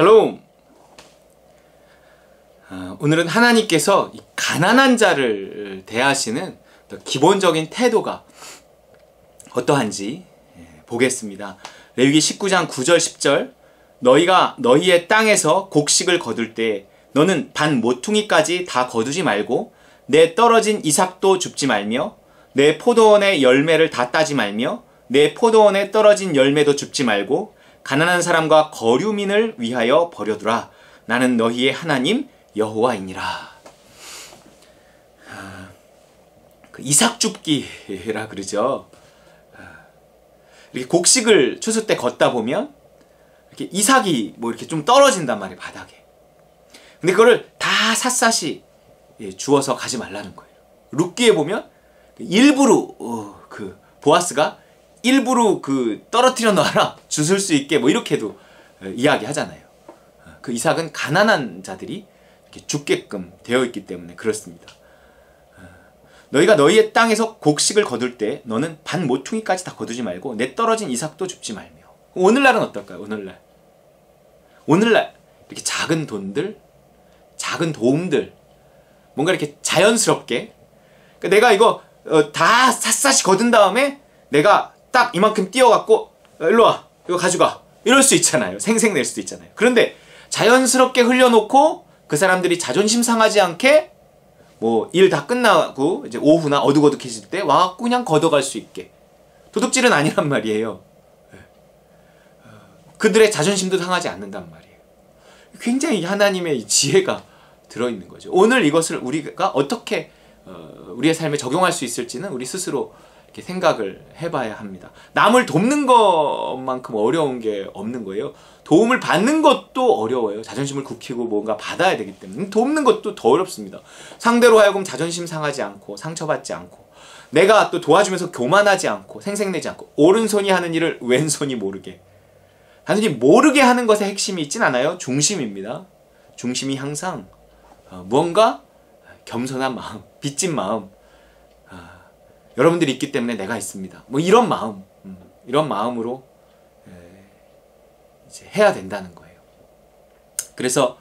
샬롬. 오늘은 하나님께서 이 가난한 자를 대하시는 기본적인 태도가 어떠한지 보겠습니다. 레위기 19장 9절 10절 너희가 너희의 땅에서 곡식을 거둘 때 너는 반 모퉁이까지 다 거두지 말고 내 떨어진 이삭도 줍지 말며 내 포도원의 열매를 다 따지 말며 내 포도원에 떨어진 열매도 줍지 말고 가난한 사람과 거류민을 위하여 버려두라. 나는 너희의 하나님 여호와이니라. 그 이삭 줍기라 그러죠. 이렇게 곡식을 추수 때 걷다 보면 이렇게 이삭이 뭐 이렇게 좀 떨어진단 말이에요, 바닥에. 근데 그거를 다 샅샅이 주워서 가지 말라는 거예요. 룻기에 보면 일부러 그 보아스가 일부러 그 떨어뜨려 놔라, 주술 수 있게 뭐 이렇게도 이야기하잖아요. 그 이삭은 가난한 자들이 이렇게 죽게끔 되어 있기 때문에 그렇습니다. 너희가 너희의 땅에서 곡식을 거둘 때 너는 반 모퉁이까지 다 거두지 말고 내 떨어진 이삭도 줍지 말며. 오늘날은 어떨까요? 오늘날 이렇게 작은 돈들, 작은 도움들, 뭔가 이렇게 자연스럽게, 그러니까 내가 이거 다 샅샅이 거둔 다음에 내가 딱 이만큼 띄어갖고 일로와 이거 가져가 이럴 수 있잖아요. 생색낼 수도 있잖아요. 그런데 자연스럽게 흘려놓고 그 사람들이 자존심 상하지 않게 뭐 일 다 끝나고 이제 오후나 어둑어둑해질 때 와갖고 그냥 걷어갈 수 있게. 도둑질은 아니란 말이에요. 그들의 자존심도 상하지 않는단 말이에요. 굉장히 하나님의 지혜가 들어있는 거죠. 오늘 이것을 우리가 어떻게 우리의 삶에 적용할 수 있을지는 우리 스스로 이렇게 생각을 해봐야 합니다. 남을 돕는 것만큼 어려운 게 없는 거예요. 도움을 받는 것도 어려워요. 자존심을 굽히고 뭔가 받아야 되기 때문에. 돕는 것도 더 어렵습니다. 상대로 하여금 자존심 상하지 않고 상처받지 않고 내가 또 도와주면서 교만하지 않고 생색내지 않고 오른손이 하는 일을 왼손이 모르게, 단순히 모르게 하는 것에 핵심이 있진 않아요. 중심입니다. 중심이 항상 무언가 겸손한 마음, 빚진 마음, 여러분들이 있기 때문에 내가 있습니다. 뭐 이런 마음, 이런 마음으로 이제 해야 된다는 거예요. 그래서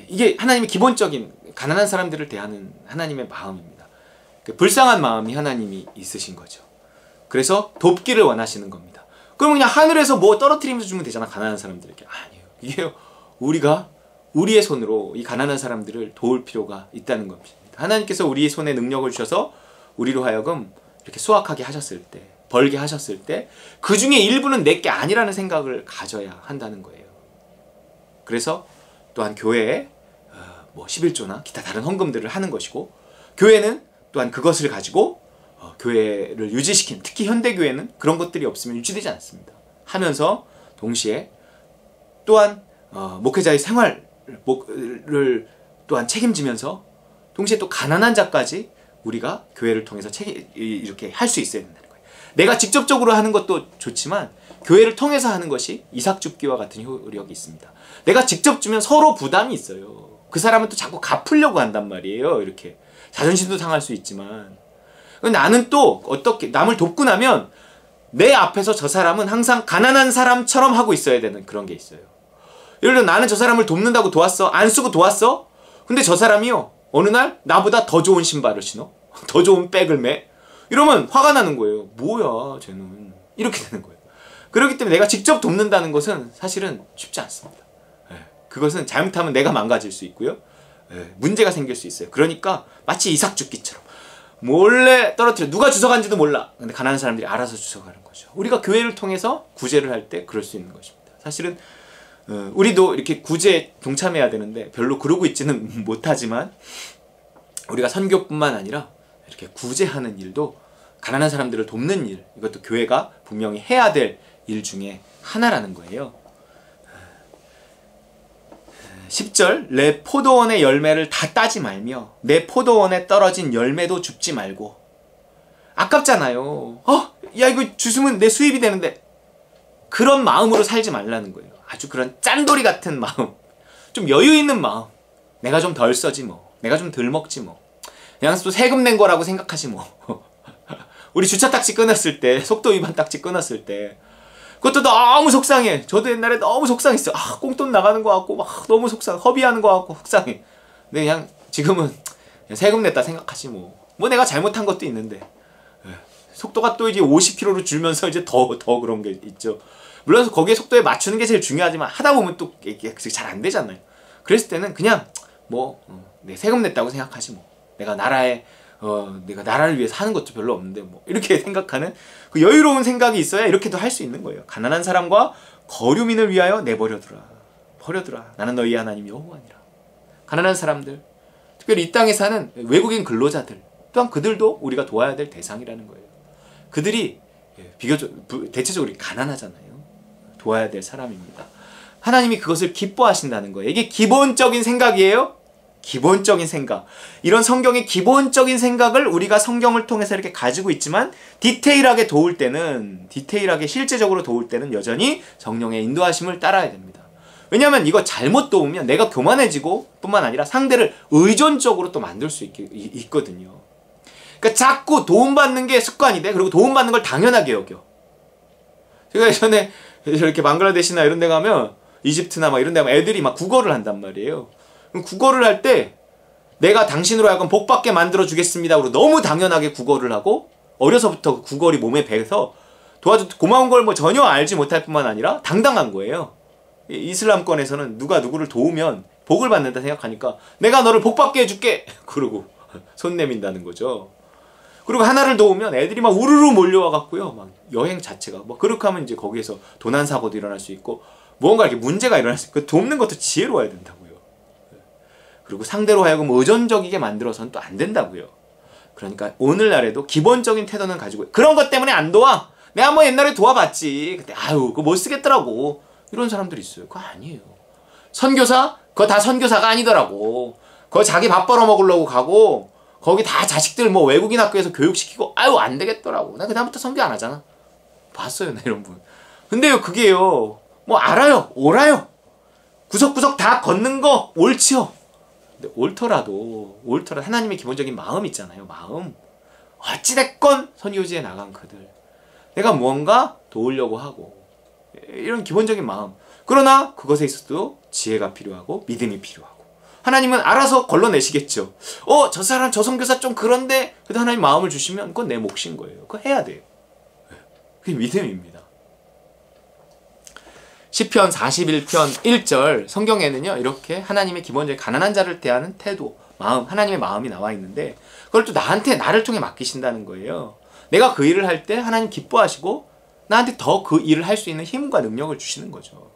이게 하나님의 기본적인 가난한 사람들을 대하는 하나님의 마음입니다. 불쌍한 마음이 하나님이 있으신 거죠. 그래서 돕기를 원하시는 겁니다. 그럼 그냥 하늘에서 뭐 떨어뜨리면서 주면 되잖아, 가난한 사람들에게. 아니에요. 이게 우리가 우리의 손으로 이 가난한 사람들을 도울 필요가 있다는 겁니다. 하나님께서 우리의 손에 능력을 주셔서 우리로 하여금 이렇게 수확하게 하셨을 때, 벌게 하셨을 때 그 중에 일부는 내게 아니라는 생각을 가져야 한다는 거예요. 그래서 또한 교회에 뭐 11조나 기타 다른 헌금들을 하는 것이고, 교회는 또한 그것을 가지고 교회를 유지시키는, 특히 현대교회는 그런 것들이 없으면 유지되지 않습니다. 하면서 동시에 또한 목회자의 생활을 또한 책임지면서 동시에 또 가난한 자까지 우리가 교회를 통해서 이렇게 할 수 있어야 된다는 거예요. 내가 직접적으로 하는 것도 좋지만 교회를 통해서 하는 것이 이삭 줍기와 같은 효력이 있습니다. 내가 직접 주면 서로 부담이 있어요. 그 사람은 또 자꾸 갚으려고 한단 말이에요. 이렇게 자존심도 상할 수 있지만, 나는 또 어떻게 남을 돕고 나면 내 앞에서 저 사람은 항상 가난한 사람처럼 하고 있어야 되는 그런 게 있어요. 예를 들어 나는 저 사람을 돕는다고 도왔어. 안 쓰고 도왔어. 근데 저 사람이요, 어느 날 나보다 더 좋은 신발을 신어, 더 좋은 백을 매. 이러면 화가 나는 거예요. 뭐야 쟤는. 이렇게 되는 거예요. 그렇기 때문에 내가 직접 돕는다는 것은 사실은 쉽지 않습니다. 그것은 잘못하면 내가 망가질 수 있고요, 문제가 생길 수 있어요. 그러니까 마치 이삭 줍기처럼 몰래 떨어뜨려, 누가 주워간지도 몰라. 근데 가난한 사람들이 알아서 주워가는 거죠. 우리가 교회를 통해서 구제를 할 때 그럴 수 있는 것입니다. 사실은 우리도 이렇게 구제에 동참해야 되는데 별로 그러고 있지는 못하지만, 우리가 선교뿐만 아니라 이렇게 구제하는 일도, 가난한 사람들을 돕는 일, 이것도 교회가 분명히 해야 될 일 중에 하나라는 거예요. 10절 내 포도원의 열매를 다 따지 말며 내 포도원에 떨어진 열매도 줍지 말고. 아깝잖아요. 야 이거 주스면 내 수입이 되는데. 그런 마음으로 살지 말라는 거예요. 아주 그런 짠돌이 같은 마음, 좀 여유 있는 마음. 내가 좀 덜 써지 뭐, 내가 좀 덜 먹지 뭐, 그냥 또 세금 낸 거라고 생각하지 뭐. 우리 주차 딱지 끊었을 때, 속도 위반 딱지 끊었을 때 그것도 너무 속상해. 저도 옛날에 너무 속상했어요. 꽁돈 나가는 거 같고 막 너무 속상, 허비하는 거 같고 속상해. 근데 그냥 지금은 그냥 세금 냈다 생각하지 뭐. 뭐 내가 잘못한 것도 있는데. 속도가 또 이제 50km로 줄면서 이제 더 그런 게 있죠. 물론 거기에 속도에 맞추는 게 제일 중요하지만 하다 보면 또 잘 안 되잖아요. 그랬을 때는 그냥 뭐 내 세금 냈다고 생각하지 뭐. 내가 나라를 위해서 하는 것도 별로 없는데 뭐 이렇게 생각하는 그 여유로운 생각이 있어야 이렇게도 할 수 있는 거예요. 가난한 사람과 거류민을 위하여 내버려두라. 버려두라. 나는 너희 하나님 여호와니라. 가난한 사람들, 특별히 이 땅에 사는 외국인 근로자들 또한 그들도 우리가 도와야 될 대상이라는 거예요. 그들이 대체적으로 가난하잖아요. 도와야 될 사람입니다. 하나님이 그것을 기뻐하신다는 거예요. 이게 기본적인 생각이에요. 기본적인 생각. 이런 성경의 기본적인 생각을 우리가 성경을 통해서 이렇게 가지고 있지만 디테일하게 도울 때는, 디테일하게 실제적으로 도울 때는 여전히 성령의 인도하심을 따라야 됩니다. 왜냐하면 이거 잘못 도우면 내가 교만해지고 뿐만 아니라 상대를 의존적으로 또 만들 수 있거든요. 그러니까 자꾸 도움받는 게 습관이 돼. 그리고 도움받는 걸 당연하게 여겨. 제가 예전에 이렇게 방글라데시나 이런 데 가면, 이집트나 막 이런 데 가면 애들이 막 국어를 한단 말이에요. 그럼 국어를 할 때 내가 당신으로 하여금 복받게 만들어 주겠습니다. 그리고 너무 당연하게 국어를 하고 어려서부터 국어를 몸에 배서 도와줘 고마운 걸 뭐 전혀 알지 못할 뿐만 아니라 당당한 거예요. 이슬람권에서는 누가 누구를 도우면 복을 받는다 생각하니까 내가 너를 복받게 해줄게! 그러고 손 내민다는 거죠. 그리고 하나를 도우면 애들이 막 우르르 몰려와 갖고요. 막 여행 자체가 뭐 그렇게 하면 이제 거기에서 도난 사고도 일어날 수 있고 무언가 이렇게 문제가 일어날 수 있고 돕는 것도 지혜로워야 된다고요. 그리고 상대로 하여금 의존적이게 만들어서는 또 안 된다고요. 그러니까 오늘날에도 기본적인 태도는 가지고 그런 것 때문에 안 도와. 내가 뭐 옛날에 도와봤지. 그때 그거 못 쓰겠더라고. 이런 사람들이 있어요. 그거 아니에요. 선교사? 그거 다 선교사가 아니더라고. 그거 자기 밥 벌어먹으려고 가고 거기 다 자식들 뭐 외국인 학교에서 교육시키고 안 되겠더라고. 나 그다음부터 선교 안 하잖아. 봤어요, 나 이런 분. 근데요, 그게요. 뭐 알아요. 옳아요. 구석구석 다 걷는 거 옳지요. 근데 옳더라도 하나님의 기본적인 마음 있잖아요. 마음. 어찌됐건 선교지에 나간 그들. 내가 무언가 도우려고 하고 이런 기본적인 마음. 그러나 그것에 있어도 지혜가 필요하고 믿음이 필요하고 하나님은 알아서 걸러내시겠죠. 저 사람 저 선교사 좀 그런데 그래도 하나님 마음을 주시면 그건 내 몫인 거예요. 그거 해야 돼요. 그게 믿음입니다. 시편 41편 1절 성경에는요 이렇게 하나님의 기본적인 가난한 자를 대하는 태도, 마음, 하나님의 마음이 나와 있는데 그걸 또 나를 통해 맡기신다는 거예요. 내가 그 일을 할 때 하나님 기뻐하시고 나한테 더 그 일을 할 수 있는 힘과 능력을 주시는 거죠.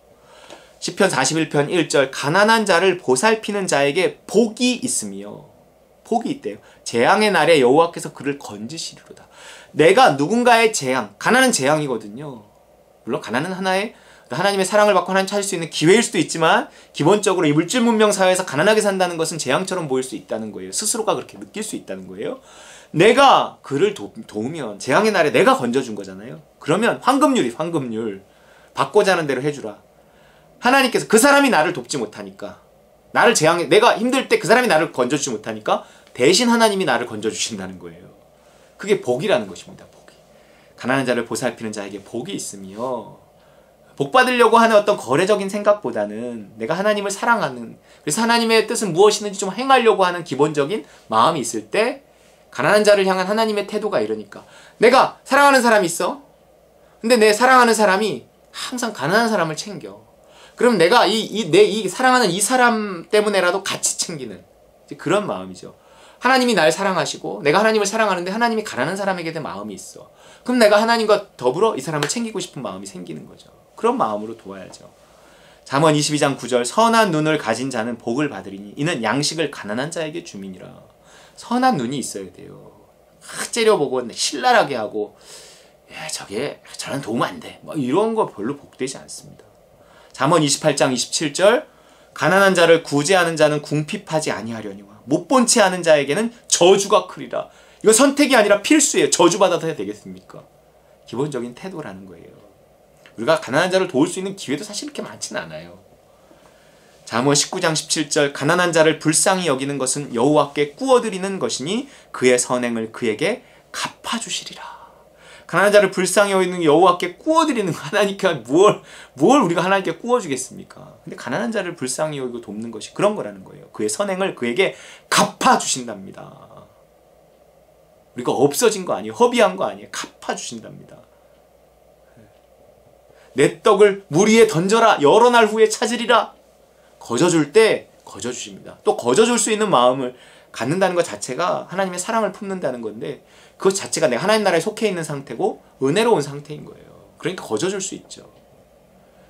시편 41편 1절 가난한 자를 보살피는 자에게 복이 있으며 복이 있대요. 재앙의 날에 여호와께서 그를 건지시리로다. 내가 누군가의 재앙, 가난은 재앙이거든요. 물론 가난은 하나님의 사랑을 받고 하나님 찾을 수 있는 기회일 수도 있지만 기본적으로 이 물질 문명 사회에서 가난하게 산다는 것은 재앙처럼 보일 수 있다는 거예요. 스스로가 그렇게 느낄 수 있다는 거예요. 내가 그를 도우면 재앙의 날에 내가 건져준 거잖아요. 그러면 황금률 받고자 하는 대로 해주라. 하나님께서 그 사람이 나를 돕지 못하니까 내가 힘들 때 그 사람이 나를 건져주지 못하니까 대신 하나님이 나를 건져주신다는 거예요. 그게 복이라는 것입니다. 복이. 가난한 자를 보살피는 자에게 복이 있으며 복 받으려고 하는 어떤 거래적인 생각보다는 내가 하나님을 사랑하는, 그래서 하나님의 뜻은 무엇이든지 좀 행하려고 하는 기본적인 마음이 있을 때 가난한 자를 향한 하나님의 태도가 이러니까 내가 사랑하는 사람이 있어. 근데 내 사랑하는 사람이 항상 가난한 사람을 챙겨. 그럼 내가 이 사랑하는 이 사람 때문에라도 같이 챙기는 그런 마음이죠. 하나님이 날 사랑하시고 내가 하나님을 사랑하는데 하나님이 가난한 사람에게 대한 마음이 있어. 그럼 내가 하나님과 더불어 이 사람을 챙기고 싶은 마음이 생기는 거죠. 그런 마음으로 도와야죠. 잠언 22장 9절 선한 눈을 가진 자는 복을 받으리니 이는 양식을 가난한 자에게 주민이라. 선한 눈이 있어야 돼요. 째려보고 신랄하게 하고 저는 도움 안 돼. 뭐 이런 거 별로 복되지 않습니다. 잠언 28장 27절 가난한 자를 구제하는 자는 궁핍하지 아니하려니와 못 본 채 하는 자에게는 저주가 크리라. 이거 선택이 아니라 필수예요. 저주받아야 되겠습니까? 기본적인 태도라는 거예요. 우리가 가난한 자를 도울 수 있는 기회도 사실 그렇게 많지는 않아요. 잠언 19장 17절 가난한 자를 불쌍히 여기는 것은 여호와께 꾸어드리는 것이니 그의 선행을 그에게 갚아주시리라. 가난한 자를 불쌍히 여기는 여호와께 구워드리는 하나님께 뭘 우리가 하나님께 구워주겠습니까? 근데 가난한 자를 불쌍히 여기고 돕는 것이 그런 거라는 거예요. 그의 선행을 그에게 갚아주신답니다. 우리가 없어진 거 아니에요. 허비한 거 아니에요. 갚아주신답니다. 내 떡을 물 위에 던져라. 여러 날 후에 찾으리라. 거저줄 때 거저주십니다. 또 거저줄 수 있는 마음을 갖는다는 것 자체가 하나님의 사랑을 품는다는 건데 그 자체가 내가 하나님 나라에 속해 있는 상태고 은혜로운 상태인 거예요. 그러니까 거저줄 수 있죠.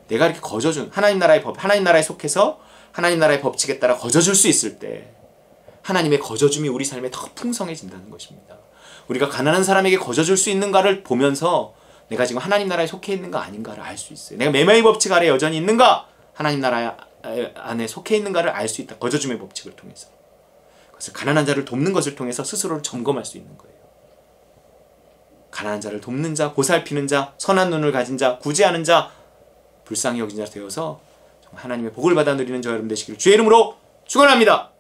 내가 이렇게 거저준 하나님 나라의 법, 하나님 나라에 속해서 하나님 나라의 법칙에 따라 거저줄 수 있을 때 하나님의 거저줌이 우리 삶에 더 풍성해진다는 것입니다. 우리가 가난한 사람에게 거저줄 수 있는가를 보면서 내가 지금 하나님 나라에 속해 있는가 아닌가를 알 수 있어요. 내가 매매의 법칙 아래 여전히 있는가, 하나님 나라 안에 속해 있는가를 알 수 있다. 거저줌의 법칙을 통해서. 그래서 가난한 자를 돕는 것을 통해서 스스로를 점검할 수 있는 거예요. 가난한 자를 돕는 자, 보살피는 자, 선한 눈을 가진 자, 구제하는 자, 불쌍히 여긴 자 되어서 하나님의 복을 받아 누리는 저 여러분 되시기를 주의 이름으로 축원합니다.